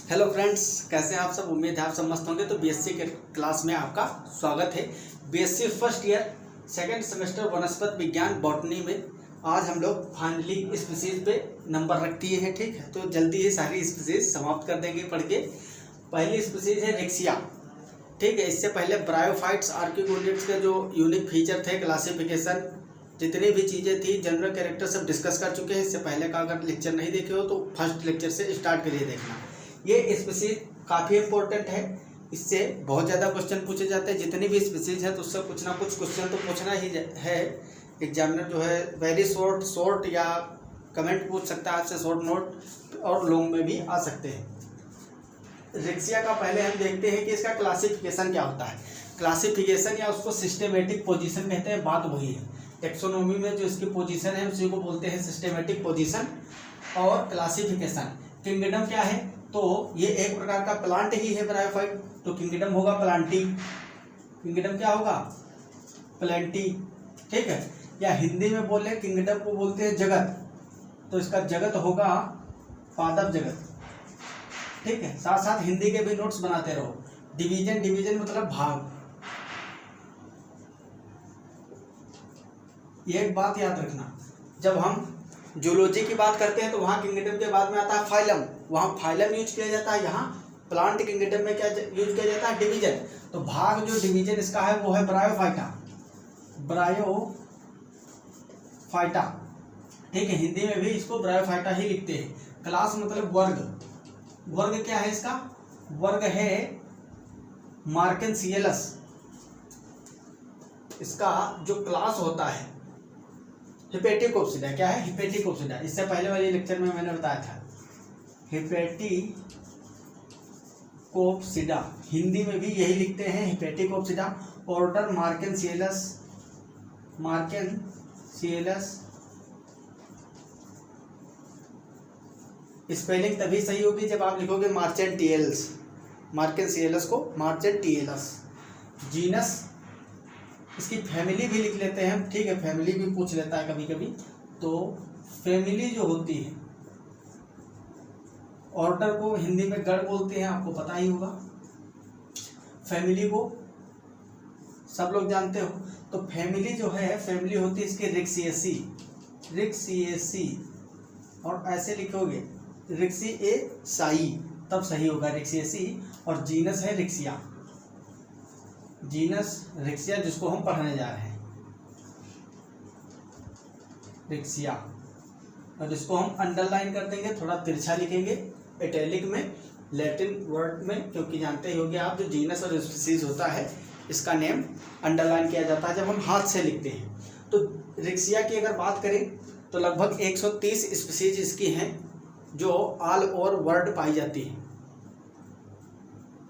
Hello friends, कैसे हैं आप सब। उम्मीद है आप सब मस्त होंगे। तो बीएससी के क्लास में आपका स्वागत है। BSc first year second semester वनस्पत विज्ञान बॉटनी में आज हम लोग फाइनली स्पीसीज पे नंबर रख दिए हैं। ठीक है, तो जल्दी ही सारी स्पीसीज समाप्त कर देंगे पढ़ के। पहली स्पीसीज है रिक्सिया। ठीक है, इससे पहले ब्रायोफाइट्स आर्किगोनिड्स के जो यूनिक फीचर थे, क्लासिफिकेशन, जितनी भी चीज़ें थी, जनरल कैरेक्टर सब डिस्कस कर चुके हैं। इससे पहले का अगर लेक्चर नहीं देखे हो तो फर्स्ट लेक्चर से स्टार्ट करिए देखना। ये स्पीसीज काफ़ी इंपॉर्टेंट है, इससे बहुत ज़्यादा क्वेश्चन पूछे जाते हैं। जितनी भी स्पीसीज है तो उससे कुछ ना कुछ क्वेश्चन तो पूछना ही है। एग्जामिनर जो है वेरी शॉर्ट या कमेंट पूछ सकता है आपसे, शॉर्ट नोट और लॉन्ग में भी आ सकते हैं। रिक्सिया का पहले हम देखते हैं कि इसका क्लासिफिकेशन क्या होता है। क्लासिफिकेशन या उसको सिस्टेमेटिक पोजीशन कहते हैं, बात वही है। टेक्सोनोमी में जो इसकी पोजीशन है उसी को बोलते हैं सिस्टेमेटिक पोजीशन और क्लासिफिकेशन। किंगडम क्या है, तो ये एक प्रकार का प्लांट ही है ब्रायोफाइट, तो किंगडम होगा प्लांटी। किंगडम क्या होगा, प्लांटी। ठीक है, या हिंदी में बोले किंगडम को बोलते हैं जगत, तो इसका जगत होगा पादप जगत। ठीक है, साथ साथ हिंदी के भी नोट्स बनाते रहो। डिवीजन मतलब भाग। ये एक बात याद रखना, जब हम जूलॉजी की बात करते हैं तो वहाँ किंगडम के बाद में आता है फाइलम, वहाँ फाइलम यूज किया जाता है। यहाँ प्लांट किंगडम में क्या यूज किया जाता है, डिवीजन। तो भाग जो डिवीजन इसका है वो है ब्रायोफाइटा। ब्रायोफाइटा, ठीक है, हिंदी में भी इसको ब्रायोफाइटा ही लिखते हैं। क्लास मतलब वर्ग। वर्ग क्या है इसका, वर्ग है मार्केंसियलस। इसका जो क्लास होता है हिपेटिकोप्सिडा। क्या है, हिपेटिकोप्सिडा। इससे पहले वाले लेक्चर में मैंने बताया था हिपेटिकोप्सिडा, हिंदी में भी यही लिखते हैं हिपेटिकोप्सिडा। ऑर्डर मार्केंसियलस। मार्केंसियलस स्पेलिंग तभी सही होगी जब आप लिखोगे मार्चेंटियल्स। मार्केंसियलस को मार्चेंटियलस। जीनस, इसकी फैमिली भी लिख लेते हैं हम। ठीक है, फैमिली भी पूछ लेता है कभी कभी। तो फैमिली जो होती है, ऑर्डर को हिंदी में गण बोलते हैं, आपको पता ही होगा। फैमिली को सब लोग जानते हो। तो फैमिली जो है, फैमिली होती है इसकी रिक्सिएसी। रिक्सिएसी, और ऐसे लिखोगे रिक्सिएसाई, तब सही होगा रिक्सिएसी। और जीनस है रिक्सिया। जीनस रिक्सिया, जिसको हम पढ़ने जा रहे हैं, रिक्सिया। और इसको हम अंडरलाइन कर देंगे, थोड़ा तिरछा लिखेंगे इटैलिक में, लैटिन वर्ड में, क्योंकि जानते ही होंगे आप जो जीनस और स्पीसीज होता है इसका नेम अंडरलाइन किया जाता है जब हम हाथ से लिखते हैं। तो रिक्सिया की अगर बात करें तो लगभग 130 स्पीसीज इसकी हैं जो ऑल ओवर वर्ल्ड पाई जाती हैं।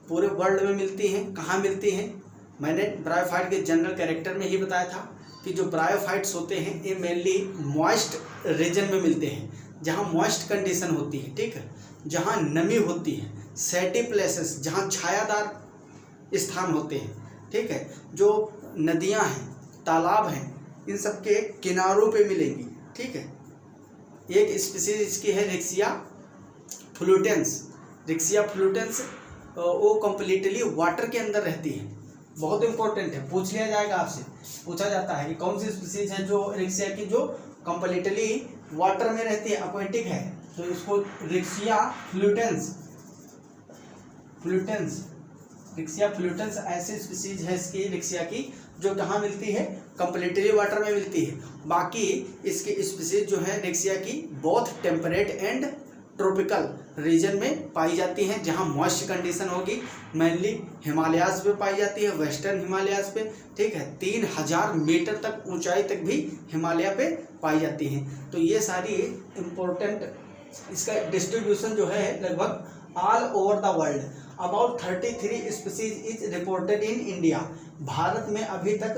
पूरे वर्ल्ड में मिलती हैं। कहाँ मिलती हैं, मैंने ब्रायोफाइट के जनरल कैरेक्टर में ही बताया था कि जो ब्रायोफाइट्स होते हैं ये मेनली मॉइस्ट रीजन में मिलते हैं, जहाँ मॉइस्ट कंडीशन होती है। ठीक है, जहाँ नमी होती है, सैटी प्लेसेस, जहाँ छायादार स्थान होते हैं। ठीक है, जो नदियाँ हैं, तालाब हैं, इन सब के किनारों पे मिलेंगी। ठीक है, एक स्पीसीज इसकी है रिक्सिया फ्लूटेंस। रिक्सिया फ्लूटेंस वो कम्प्लीटली वाटर के अंदर रहती है। बहुत इंपॉर्टेंट है, पूछ लिया जाएगा आपसे, पूछा जाता है कि कौन सी स्पीसीज है जो रिक्सिया की जो कम्प्लीटली वाटर में रहती है, एक्वेटिक है, तो इसको रिक्सिया फ्लूटेंस। फ्लूटेंस, रिक्सिया फ्लूटेंस ऐसी स्पीसीज है इसकी रिक्सिया की जो कहाँ मिलती है, कम्प्लीटली वाटर में मिलती है। बाकी इसकी स्पीसीज जो है रिक्सिया की both temperate and tropical region में पाई जाती हैं, जहाँ मॉइस्ट कंडीशन होगी। मेनली हिमालयाज पे पाई जाती है, वेस्टर्न हिमालयाज पे। ठीक है, 3000 मीटर तक ऊंचाई तक भी हिमालय पे पाई जाती हैं। तो ये सारी इम्पोर्टेंट, इसका डिस्ट्रीब्यूशन जो है लगभग all over the world. About 33 species is reported in India. Bharat में अभी तक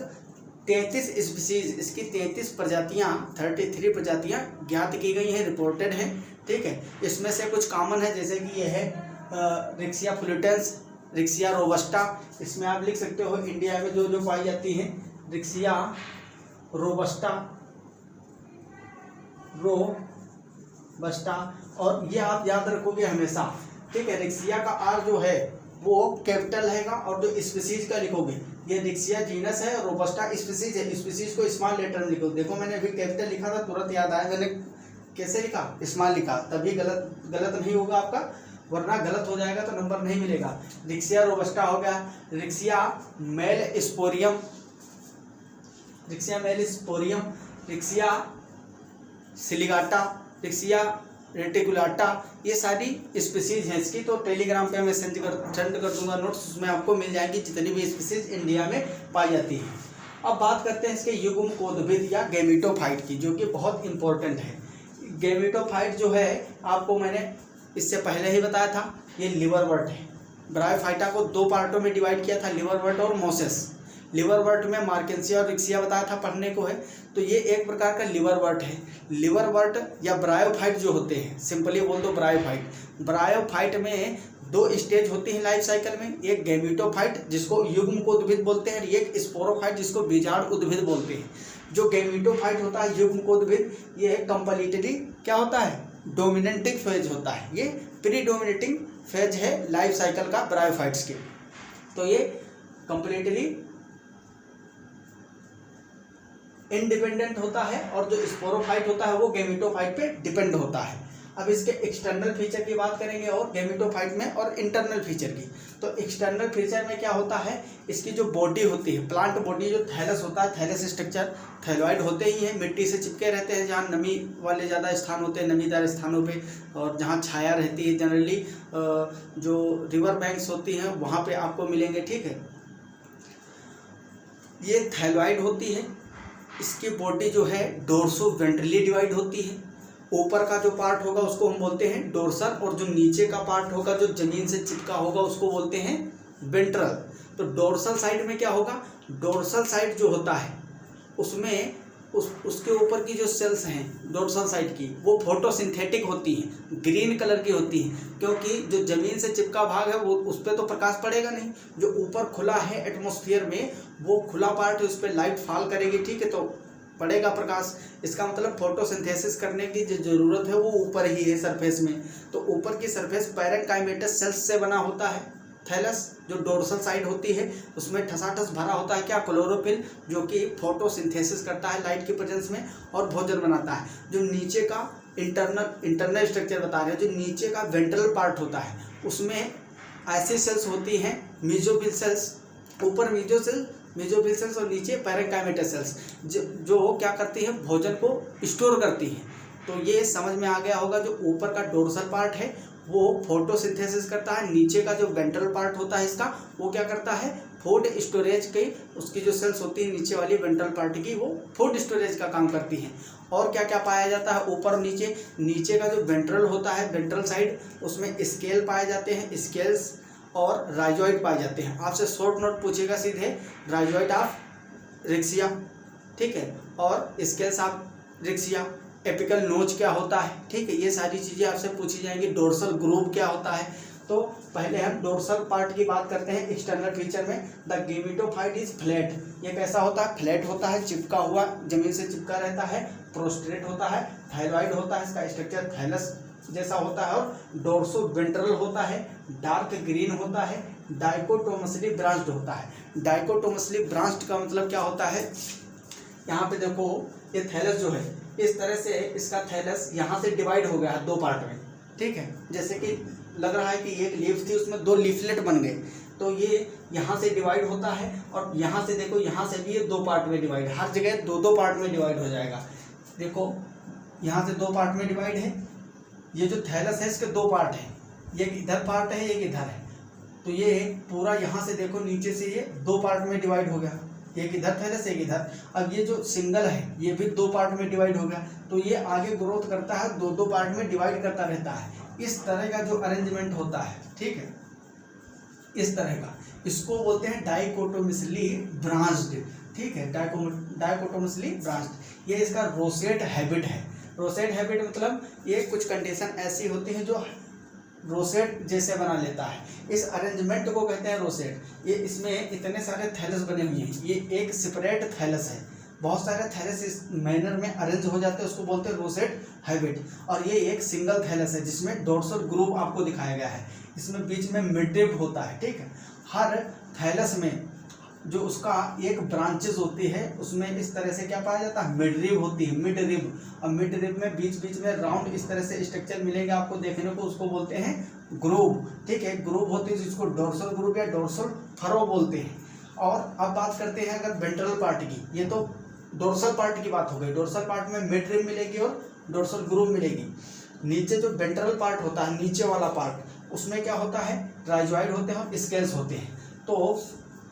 33 स्पीसीज, इसकी 33 प्रजातियाँ, 33 प्रजातियाँ ज्ञात की गई हैं, रिपोर्टेड हैं। ठीक है, इसमें से कुछ कॉमन है, जैसे कि यह है रिक्सिया फ्लूटेंस, रिक्सिया रोबस्टा। इसमें आप लिख सकते हो इंडिया में जो जो पाई जाती है, रिक्सिया रोबस्टा, रोबस्टा। और ये आप याद रखोगे हमेशा ठीक है। रिक्सिया का आर जो है वो कैपिटल रहेगा, और जो स्पीसीज का लिखोगे ये रिक्सिया जीनस है और रोबस्टा स्पीसीज है, स्पीसीज को स्मॉल लेटर में लिखो। देखो मैंने अभी कैपिटल लिखा था, तुरंत याद आया, मैंने कैसे लिखा, स्मॉल लिखा, तभी गलत नहीं होगा आपका, वरना गलत हो जाएगा तो नंबर नहीं मिलेगा। रिक्सिया रोबस्टा हो गया, रिक्सिया मेल स्पोरियम, रिक्सिया मेल स्पोरियम, रिक्सिया सिलिगाटा, रिक्सिया रेटिकुलाटा, ये सारी स्पीसीज हैं इसकी। तो टेलीग्राम पे मैं सेंड कर दूंगा नोट्स, उसमें आपको मिल जाएंगी जितनी भी स्पीसीज इंडिया में पाई जाती हैं। अब बात करते हैं इसके युग्मकोद्भिद या गैमेटोफाइट की, जो कि बहुत इंपॉर्टेंट है। गैमेटोफाइट जो है आपको मैंने इससे पहले ही बताया था, ये लिवरवर्ट है। ब्रायोफाइटा को दो पार्टों में डिवाइड किया था, लिवरवर्ट और मोसेस। लिवरवर्ट में मार्केंसिया और रिक्सिया बताया था पढ़ने को है, तो ये एक प्रकार का लिवरवर्ट है। लिवरवर्ट या ब्रायोफाइट जो होते हैं, सिंपली बोल दो ब्रायोफाइट। ब्रायोफाइट में दो स्टेज होती हैं लाइफ साइकिल में, एक गैमेटोफाइट जिसको युग्मकोद्भिद बोलते हैं, एक स्पोरोफाइट जिसको बीजांड उद्भिद बोलते हैं। जो गैमेटोफाइट होता है युग्मकोद्भिद, ये कंप्लीटली क्या होता है, डोमिनेटिंग फेज होता है, ये प्रीडोमिनेटिंग फेज है लाइफ साइकिल का ब्रायोफाइट्स के। तो ये कंप्लीटली इंडिपेंडेंट होता है, और जो स्पोरोफाइट होता है वो गैमेटोफाइट पे डिपेंड होता है। अब इसके एक्सटर्नल फीचर की बात करेंगे और गैमेटोफाइट में, और इंटरनल फीचर की। तो एक्सटर्नल फीचर में क्या होता है, इसकी जो बॉडी होती है, प्लांट बॉडी, जो थैलस होता है, थैलस स्ट्रक्चर, थैलॉइड होते ही हैं, मिट्टी से चिपके रहते हैं, जहाँ नमी वाले ज़्यादा स्थान होते हैं, नमीदार स्थानों पे, और जहाँ छाया रहती है जनरली जो रिवर बैंक्स होती हैं वहाँ पे आपको मिलेंगे, ठीक है। ये थैलॉइड होती है, इसकी बॉडी जो है डोर्सो वेंट्रली डिवाइड होती है। ऊपर का जो पार्ट होगा उसको हम बोलते हैं डोर्सल, और जो नीचे का पार्ट होगा जो जमीन से चिपका होगा उसको बोलते हैं वेंट्रल। तो डोर्सल साइड में क्या होगा, डोर्सल साइड जो होता है उसमें उसके ऊपर की जो सेल्स हैं डोर्सल साइड की, वो फोटोसिंथेटिक होती हैं, ग्रीन कलर की होती हैं, क्योंकि जो जमीन से चिपका भाग है वो उस पर तो प्रकाश पड़ेगा नहीं, जो ऊपर खुला है एटमॉस्फेयर में, वो खुला पार्ट है, उस पर लाइट फॉल करेगी, ठीक है, तो पड़ेगा प्रकाश। इसका मतलब फोटोसिंथेसिस करने की जो ज़रूरत है वो ऊपर ही है, सरफेस में। तो ऊपर की सरफेस पैरेनकाइमेटस सेल्स से बना होता है। थैलस जो डोर्सल साइड होती है उसमें ठसाठस भरा होता है क्या, क्लोरोफिल, जो कि फोटोसिंथेसिस करता है लाइट की प्रेजेंस में और भोजन बनाता है। जो नीचे का इंटरनल स्ट्रक्चर बता रहे हैं, जो नीचे का वेंट्रल पार्ट होता है उसमें ऐसी सेल्स होती हैं मीजोफिल सेल्स, ऊपर मीजोफिल सेल्स और नीचे पैरेनकाइमेटस सेल्स, जो क्या करती है, भोजन को स्टोर करती हैं। तो ये समझ में आ गया होगा, जो ऊपर का डोर्सल पार्ट है वो फोटोसिंथेसिस करता है, नीचे का जो वेंट्रल पार्ट होता है इसका वो क्या करता है, फूड स्टोरेज की, उसकी जो सेल्स होती है नीचे वाली वेंट्रल पार्ट की, वो फूड स्टोरेज का काम करती हैं। और क्या क्या पाया जाता है ऊपर नीचे, नीचे का जो वेंट्रल होता है, वेंट्रल साइड, उसमें स्केल पाए जाते हैं, स्केल्स और राइजोइड पाए जाते हैं। आपसे शॉर्ट नोट पूछेगा सीधे, राइजोइड ऑफ रिक्सिया, ठीक है, और स्केल्स ऑफ रिक्सिया, एपिकल नोच क्या होता है, ठीक है, ये सारी चीज़ें आपसे पूछी जाएंगी। डोर्सल ग्रूव क्या होता है, तो पहले हम डोर्सल पार्ट की बात करते हैं। एक्सटर्नल फीचर में द गैमेटोफाइट इज फ्लैट, ये कैसा होता है, फ्लैट होता है, चिपका हुआ, जमीन से चिपका रहता है, प्रोस्ट्रेट होता है, थायराइड होता है, इसका स्ट्रक्चर थैलस जैसा होता है, और डोर्सो वेंट्रल होता है, डार्क ग्रीन होता है, डाइकोटोमसली ब्रांच्ड होता है। डाइकोटोमसली ब्रांच्ड का मतलब क्या होता है, यहाँ पे देखो ये थैलस जो है इस तरह से, इसका थैलस यहाँ से डिवाइड हो गया है दो पार्ट में, ठीक है, जैसे कि लग रहा है कि एक लीफ थी उसमें दो लीफलेट बन गए, तो ये यहाँ से डिवाइड होता है, और यहाँ से देखो, यहाँ से भी ये दो पार्ट में डिवाइड, हर जगह दो दो पार्ट में डिवाइड हो जाएगा। देखो यहाँ से दो पार्ट में डिवाइड है, ये जो थैलस है इसके दो पार्ट हैं, एक इधर पार्ट है एक इधर है, तो ये पूरा यहाँ से देखो नीचे से ये दो पार्ट में डिवाइड हो गया, एक इधर थैलस एक इधर। अब ये जो सिंगल है ये भी दो पार्ट में डिवाइड हो गया, तो ये आगे ग्रोथ करता है, दो दो पार्ट में डिवाइड करता रहता है। इस तरह का जो अरेंजमेंट होता है, ठीक है, इस तरह का, इसको बोलते हैं डाइकोटोमिसली ब्रांच्ड, ठीक है, डाइकोटोमिसली ब्रांच्ड। ये इसका रोसेट हैबिट है। रोसेट हैबिट मतलब ये कुछ कंडीशन ऐसी होती है जो रोसेट जैसे बना लेता है, इस अरेंजमेंट को कहते हैं रोसेट। ये इसमें इतने सारे थैलस बने हुए हैं, ये एक सेपरेट थैलस है, बहुत सारे थैलस इस मैनर में अरेंज हो जाते हैं, उसको बोलते हैं रोसेट हैबिट। और ये एक सिंगल थैलस है जिसमें डोर्सल ग्रुप आपको दिखाया गया है, इसमें बीच में मिडरिब होता है, ठीक है। हर थैलस में जो उसका एक ब्रांचेस होती है उसमें इस तरह से क्या पाया जाता है, मिडरिब होती है, मिडरिब। और मिडरिब में बीच बीच में राउंड इस तरह से स्ट्रक्चर मिलेंगे आपको देखने को, उसको बोलते हैं ग्रूव, ठीक है। ग्रूव होती है जिसको डोर्सल ग्रूव या डोर्सल फरो बोलते हैं। और अब बात करते हैं अगर वेंट्रल पार्ट की, ये तो डोर्सल पार्ट की बात हो गई। डोर्सल पार्ट में मिडरिब मिलेगी और डोर्सल ग्रूव मिलेगी। नीचे जो वेंट्रल पार्ट होता है, नीचे वाला पार्ट, उसमें क्या होता है, राइजॉइड होते हैं और स्केल्स होते हैं। तो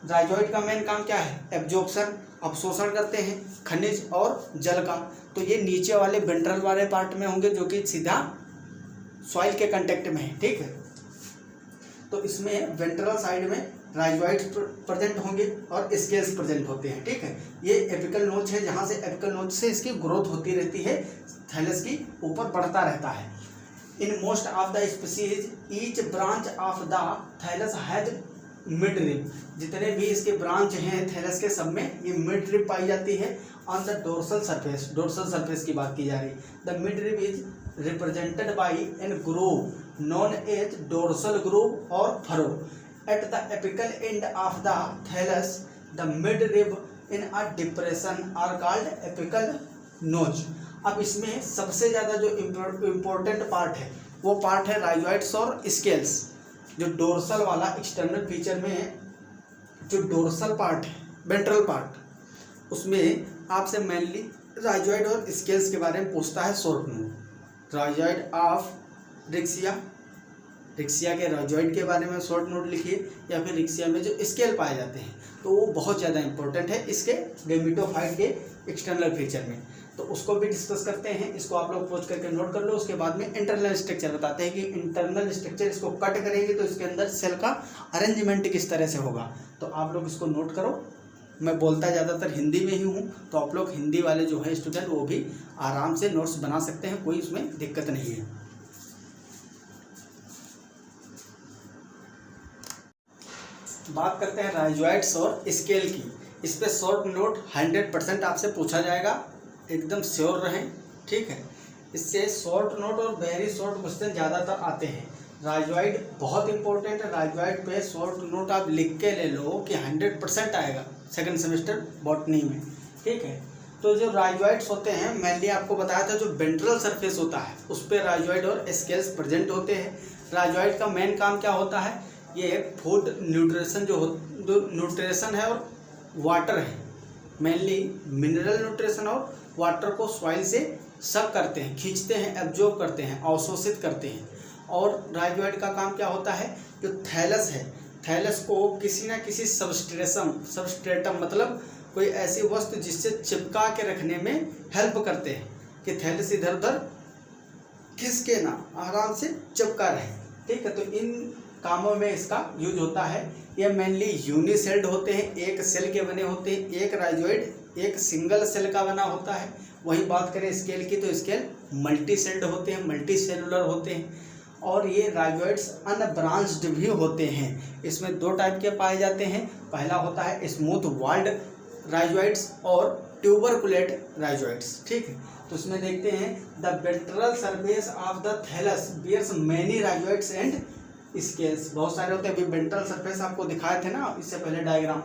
राइजॉइड का मेन काम क्या है, एब्जॉर्प्शन, अवशोषण करते हैं खनिज और जल का। तो ये नीचे वाले वेंट्रल वाले पार्ट में होंगे जो कि सीधा सॉइल के कांटेक्ट में है, ठीक है। तो इसमें वेंट्रल साइड में राइजॉइड प्रेजेंट होंगे और स्केल्स प्रेजेंट होते हैं, ठीक है। ये एपिकल नोच है, जहाँ से एपिकल नोच से इसकी ग्रोथ होती रहती है, थैलस की ऊपर बढ़ता रहता है। In most of the species each branch of the thallus has midrib. जितने भी इसके ब्रांच हैं थैलस के, सब में ये मिडरिब पाई जाती है। On the dorsal surface, dorsal surface की बात की जा रही है। The midrib is represented by an groove known as dorsal groove और furrow. At the apical end of the thallus the midrib in a depression are called apical notch. अब इसमें सबसे ज़्यादा जो इम्पोर्टेंट पार्ट है वो पार्ट है rhizoids और स्केल्स। जो डोर्सल वाला एक्सटर्नल फीचर में जो डोर्सल पार्ट है, वेंट्रल पार्ट, उसमें आपसे मेनली राइजॉइड और स्केल्स के बारे में पूछता है short note. Rhizoid of Riccia, Riccia के राइजॉइड के बारे में शॉर्ट नोट लिखिए, या फिर रिक्सिया में जो स्केल पाए जाते हैं तो वो बहुत ज़्यादा इंपॉर्टेंट है इसके गेमिटोफाइट के एक्सटर्नल फीचर में। तो उसको भी डिस्कस करते हैं, इसको आप लोग पोस्ट करके नोट कर लो। उसके बाद में इंटरनल स्ट्रक्चर बताते हैं कि इंटरनल स्ट्रक्चर इसको कट करेंगे तो इसके अंदर सेल का अरेंजमेंट किस तरह से होगा। तो आप लोग इसको नोट करो। मैं बोलता ज़्यादातर हिंदी में ही हूँ, तो आप लोग हिंदी वाले जो है स्टूडेंट वो भी आराम से नोट्स बना सकते हैं, कोई उसमें दिक्कत नहीं है। बात करते हैं राइजॉइड्स और स्केल की। इस पे शॉर्ट नोट 100% आपसे पूछा जाएगा, एकदम श्योर रहें, ठीक है। इससे शॉर्ट नोट और वेरी शॉर्ट क्वेश्चन ज़्यादातर आते हैं। राइजॉइड बहुत इंपॉर्टेंट है, राइजॉइड पे शॉर्ट नोट आप लिख के ले लो कि 100% आएगा सेकंड सेमेस्टर बॉटनी में, ठीक है। तो जो राइजॉइड्स होते हैं, मैंने आपको बताया था जो वेंट्रल सरफेस होता है उस पर राइजॉइड और स्केल्स प्रेजेंट होते हैं। राइजॉइड का मेन काम क्या होता है, ये फूड न्यूट्रिशन जो न्यूट्रिशन है और वाटर है, मेनली मिनरल न्यूट्रिशन और वाटर को सॉइल से सक करते हैं, खींचते हैं, एब्जॉर्ब करते हैं, अवशोषित करते हैं। और राइजॉइड का काम क्या होता है, जो थैलस है, थैलस को किसी ना किसी सबस्ट्रेटम मतलब कोई ऐसी वस्तु जिससे चिपका के रखने में हेल्प करते हैं कि थैलस इधर उधर खिसके ना, आराम से चिपका रहे, ठीक है। तो इन कामों में इसका यूज होता है। ये मेनली यूनिसेल्ड होते हैं, एक सेल के बने होते हैं। एक राइजॉइड एक सिंगल सेल का बना होता है। वही बात करें स्केल की, तो स्केल मल्टी सेल्ड होते हैं, मल्टी सेलुलर होते हैं। और ये राइजॉइड्स अनब्रांच्ड भी होते हैं। इसमें दो टाइप के पाए जाते हैं। पहला होता है स्मूथ वॉल्ड राइजॉइड्स और ट्यूबरकुलेट राइजॉइड्स, ठीक है। तो इसमें देखते हैं the ventral surface of the thallus bears many rhizoids and scales. बहुत सारे होते हैं, अभी वेंट्रल सरफेस आपको दिखाए थे ना इससे पहले डायग्राम।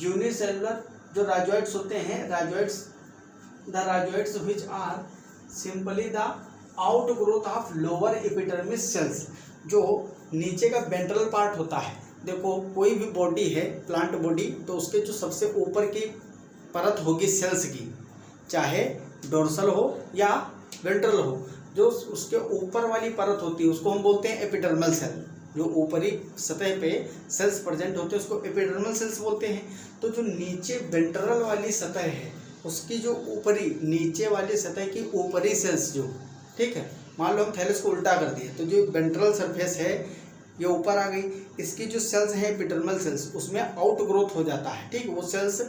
यूनिसेलुलर जो राइजॉइड्स होते हैं, the rhizoids which are simply the outgrowth of lower epidermis cells. जो नीचे का वेंट्रल पार्ट होता है, देखो कोई भी बॉडी है, प्लांट बॉडी, तो उसके जो सबसे ऊपर की परत होगी सेल्स की, चाहे डोर्सल हो या वेंट्रल हो, जो उसके ऊपर वाली परत होती है उसको हम बोलते हैं एपिडर्मल सेल। जो ऊपरी सतह पे सेल्स प्रेजेंट होते हैं उसको एपिडर्मल सेल्स बोलते हैं। तो जो नीचे वेंट्रल वाली सतह है उसकी जो ऊपरी नीचे वाली सतह की ऊपरी सेल्स जो, ठीक है, मान लो हम थैलस को उल्टा कर दिए तो जो वेंट्रल सरफेस है ये ऊपर आ गई, इसकी जो सेल्स हैं एपिडर्मल सेल्स उसमें आउट ग्रोथ हो जाता है, ठीक है। वो सेल्स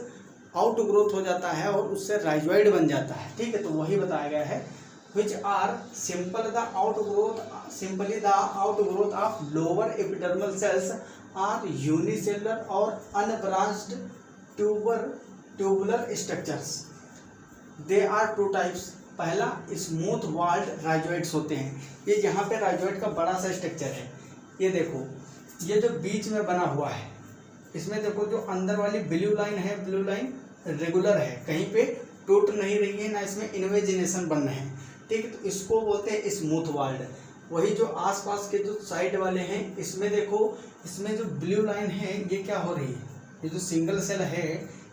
आउट ग्रोथ हो जाता है और उससे राइजॉइड बन जाता है, ठीक है। तो वही बताया गया है which are simply the outgrowth of lower epidermal cells are unicellular or unbranched tubular structures। They are two types. पहला स्मूथ वॉल्ड राइजोइड्स होते हैं। ये यहाँ पे राइजोइड का बड़ा सा स्ट्रक्चर है। ये देखो, ये जो बीच में बना हुआ है, इसमें देखो जो अंदर वाली ब्लू लाइन है, ब्लू लाइन रेगुलर है, कहीं पे टूट नहीं रही है, ना इसमें इन्वेजिनेशन बन रहे हैं, ठीक। तो इसको बोलते हैं स्मूथ वॉल्ड। वही जो आसपास के जो साइड वाले हैं, इसमें देखो, इसमें जो ब्लू लाइन है ये क्या हो रही है, ये जो सिंगल सेल है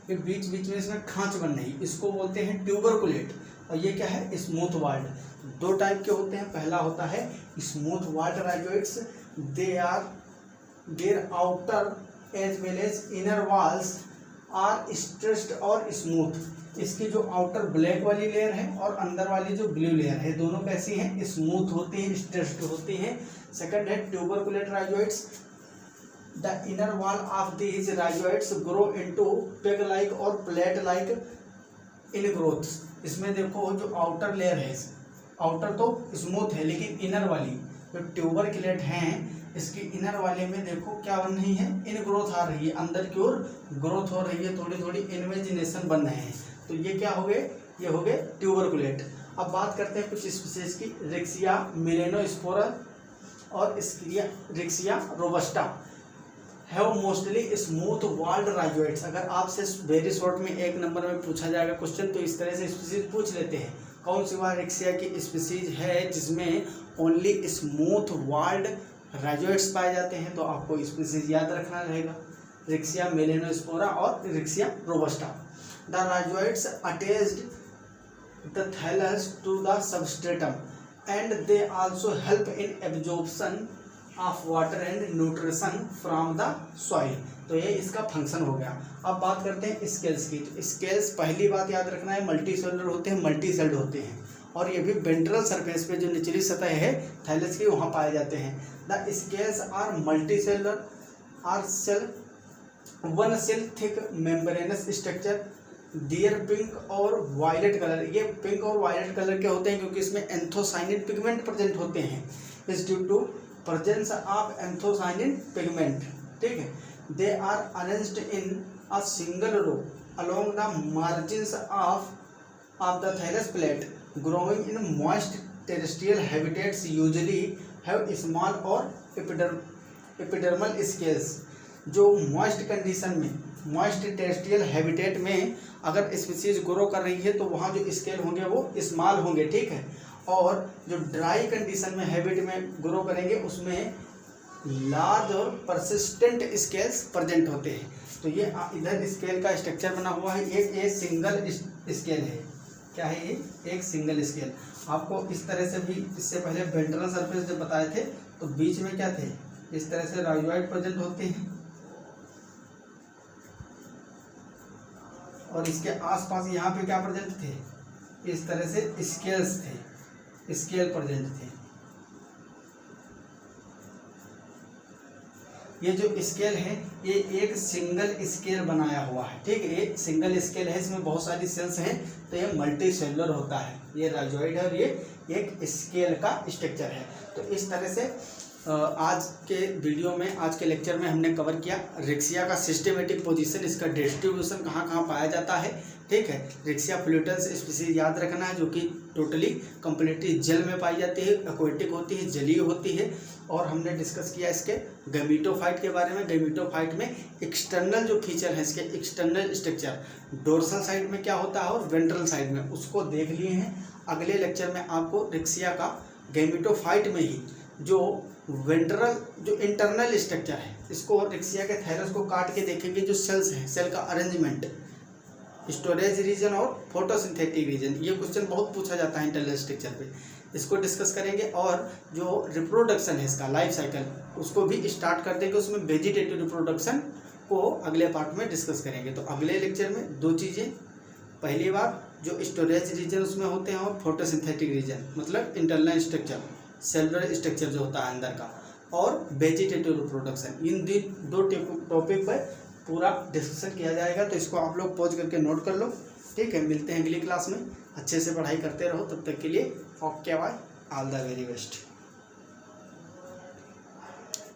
ये बीच बीच में इसमें खांच बन रही, इसको बोलते हैं ट्यूबरकुलेट। और ये क्या है, स्मूथ वॉल्ड। दो टाइप के होते हैं। पहला होता है smooth walled rhizoids, they are their outer as well as inner walls are stressed और स्मूथ। इसकी जो आउटर ब्लैक वाली लेयर है और अंदर वाली जो ब्लू लेयर है, दोनों कैसी हैं, स्मूथ होती हैं, स्ट्रेस्ड होती हैं। सेकंड है tuberculate rhizoids. The inner wall of these rhizoids grow into peg like और प्लेट लाइक इन ग्रोथ। इसमें देखो जो आउटर लेयर है, आउटर तो स्मूथ है, लेकिन इनर वाली जो ट्यूबरकुलेट हैं, इसकी इनर वाले में देखो क्या बन रही है, इन ग्रोथ आ रही है, अंदर की ओर ग्रोथ हो रही है, थोड़ी थोड़ी इन्वेजिनेशन बन रहे हैं। तो ये क्या हो गए, ये हो गए ट्यूबरकुलेट। अब बात करते हैं कुछ स्पीशीज की। रिक्सिया मेलेनोस्पोरा और Riccia robusta have mostly smooth walled rhizoids. अगर आपसे वेरी शॉर्ट में 1 नंबर में पूछा जाएगा क्वेश्चन, तो इस तरह से स्पीशीज पूछ लेते हैं। कौन सी वह रिक्सिया की स्पीशीज है जिसमें ओनली स्मूथ वॉल्ड राइजोइड्स पाए जाते हैं, तो आपको स्पीशीज याद रखना रहेगा, रिक्सिया मेलेनोस्पोरा और Riccia robusta. The rhizoids attached the thallus to the substratum and they also help in absorption of water and nutrition from the soil. तो ये इसका फंक्शन हो गया। अब बात करते हैं स्केल्स की। तो स्केल्स, पहली बात याद रखना है, मल्टी सेलुलर होते हैं, मल्टी सेल्ड होते हैं, और ये भी वेंट्रल सरफेस पे जो निचली सतह है थैलस की, वहाँ पाए जाते हैं। The scales are multicellular are cell one cell thick membranous structure, dear pink और वायलेट कलर। ये पिंक और वायलेट कलर के होते हैं क्योंकि इसमें एंथोसाइनिन पिगमेंट प्रेजेंट होते हैं, is due to presence of anthocyanin pigment, ठीक है। They are arranged in a single row along the margins of the thallus plate, growing in moist terrestrial habitats, usually have small और epidermal scales. जो moist condition में, moist terrestrial habitat में अगर species grow कर रही है तो वहाँ जो स्केल होंगे वो स्मॉल होंगे, ठीक है। और जो ड्राई कंडीशन में हैबिट में ग्रो करेंगे उसमें लार्ज और परसिस्टेंट स्केल्स प्रेजेंट होते हैं। तो ये इधर स्केल का स्ट्रक्चर बना हुआ है, एक सिंगल स्केल है। क्या है ये, एक सिंगल स्केल। आपको इस तरह से भी इससे पहले वेंट्रल सरफेस जब बताए थे तो बीच में क्या थे, इस तरह से राइजोइड प्रेजेंट होते हैं और इसके आसपास यहाँ पे क्या प्रेजेंट थे, इस तरह से स्केल्स थे, स्केल प्रेजेंट थे। ये जो स्केल है ये एक सिंगल स्केल बनाया हुआ है, ठीक है। ये सिंगल स्केल है, इसमें बहुत सारी सेल्स हैं, तो ये मल्टी सेलुलर होता है, ये राइजोइड है और ये एक स्केल का स्ट्रक्चर है। तो इस तरह से आज के वीडियो में, आज के लेक्चर में हमने कवर किया रिक्सिया का सिस्टेमेटिक पोजीशन, इसका डिस्ट्रीब्यूशन कहाँ कहाँ पाया जाता है, ठीक है। रिक्सिया फ्लूटस स्पीशीज याद रखना है, जो कि टोटली कंप्लीटली जल में पाई जाती है, एक्वेटिक होती है, जलीय होती है। और हमने डिस्कस किया इसके गैमीटोफाइट के बारे में। गैमीटोफाइट में एक्सटर्नल जो फीचर है इसके, एक्सटर्नल स्ट्रक्चर, डोर्सल साइड में क्या होता है और वेंट्रल साइड में, उसको देख लिए हैं। अगले लेक्चर में आपको रिक्सिया का गैमीटोफाइट में ही जो वेंट्रल जो इंटरनल स्ट्रक्चर है, इसको रिक्सिया के थायरस को काट के देखेंगे, जो सेल्स हैं, सेल का अरेंजमेंट, स्टोरेज रीजन और फोटोसिंथेटिक रीजन। ये क्वेश्चन बहुत पूछा जाता है इंटरनल स्ट्रक्चर पे, इसको डिस्कस करेंगे। और जो रिप्रोडक्शन है इसका लाइफ साइकिल, उसको भी स्टार्ट कर देंगे, उसमें वेजिटेटिव रिप्रोडक्शन को अगले पार्ट में डिस्कस करेंगे। तो अगले लेक्चर में दो चीज़ें, पहली बार जो स्टोरेज रीजन उसमें होते हैं और फोटोसिंथेटिक रीजन मतलब इंटरनल स्ट्रक्चर, सेलुलर स्ट्रक्चर जो होता है अंदर का, और वेजिटेटिव रिप्रोडक्शन, इन दो टॉपिक पर पूरा डिस्कशन किया जाएगा। तो इसको आप लोग पॉज करके नोट कर लो, ठीक है। मिलते हैं अगली क्लास में, अच्छे से पढ़ाई करते रहो, तब तक के लिए okay bye, all the very best.